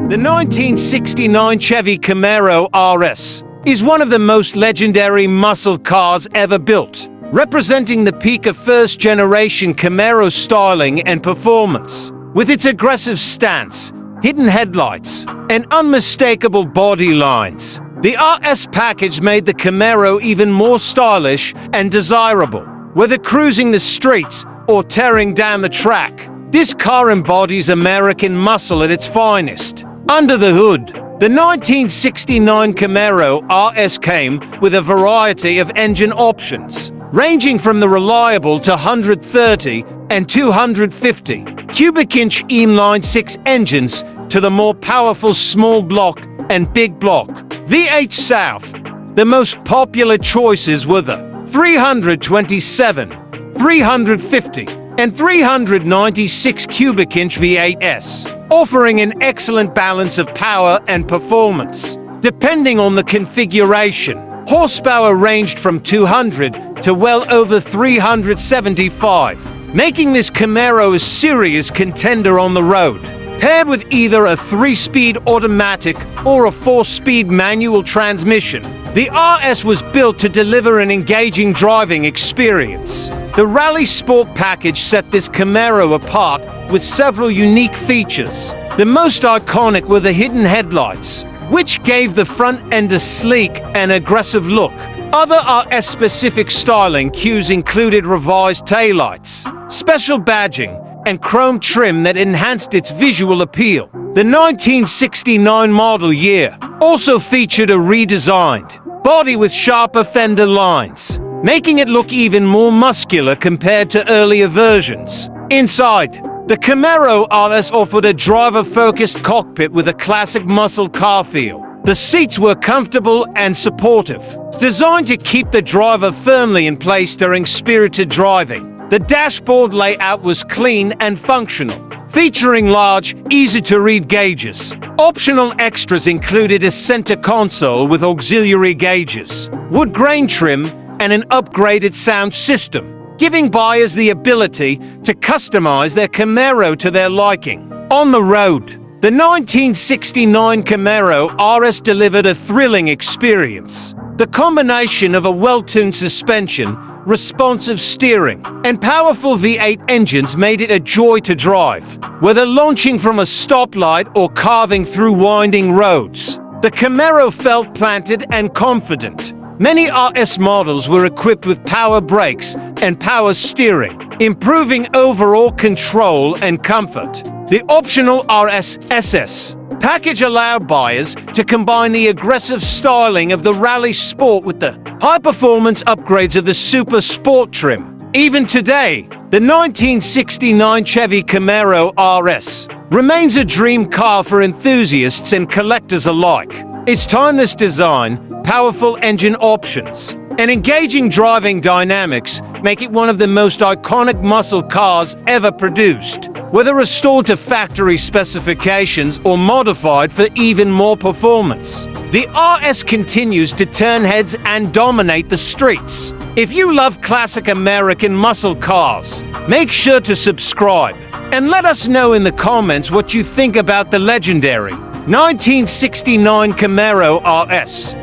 The 1969 Chevy Camaro RS is one of the most legendary muscle cars ever built, representing the peak of first-generation Camaro styling and performance. With its aggressive stance, hidden headlights, and unmistakable body lines, the RS package made the Camaro even more stylish and desirable. Whether cruising the streets or tearing down the track, this car embodies American muscle at its finest. Under the hood, the 1969 Camaro RS came with a variety of engine options, ranging from the reliable to 130 and 250 cubic inch inline-six engines to the more powerful small block and big block V8 South. The most popular choices were the 327, 350, and 396 cubic inch V8s, offering an excellent balance of power and performance. Depending on the configuration, horsepower ranged from 200 to well over 375, making this Camaro a serious contender on the road. Paired with either a 3-speed automatic or a 4-speed manual transmission, the RS was built to deliver an engaging driving experience. The Rally Sport package set this Camaro apart with several unique features. The most iconic were the hidden headlights, which gave the front end a sleek and aggressive look. Other RS-specific styling cues included revised taillights, special badging, and chrome trim that enhanced its visual appeal. The 1969 model year also featured a redesigned body with sharper fender lines, making it look even more muscular compared to earlier versions. Inside, the Camaro RS offered a driver-focused cockpit with a classic muscle car feel. The seats were comfortable and supportive, designed to keep the driver firmly in place during spirited driving. The dashboard layout was clean and functional, featuring large, easy-to-read gauges. Optional extras included a center console with auxiliary gauges, wood grain trim, and an upgraded sound system, giving buyers the ability to customize their Camaro to their liking. On the road, the 1969 Camaro RS delivered a thrilling experience. The combination of a well-tuned suspension, responsive steering, and powerful V8 engines made it a joy to drive. Whether launching from a stoplight or carving through winding roads, the Camaro felt planted and confident. Many RS models were equipped with power brakes and power steering, improving overall control and comfort. The optional RS SS package allowed buyers to combine the aggressive styling of the Rally Sport with the high-performance upgrades of the Super Sport trim. Even today, the 1969 Chevy Camaro RS remains a dream car for enthusiasts and collectors alike. Its timeless design, powerful engine options, and engaging driving dynamics make it one of the most iconic muscle cars ever produced. Whether restored to factory specifications or modified for even more performance, the RS continues to turn heads and dominate the streets. If you love classic American muscle cars, make sure to subscribe and let us know in the comments what you think about the legendary 1969 Camaro RS.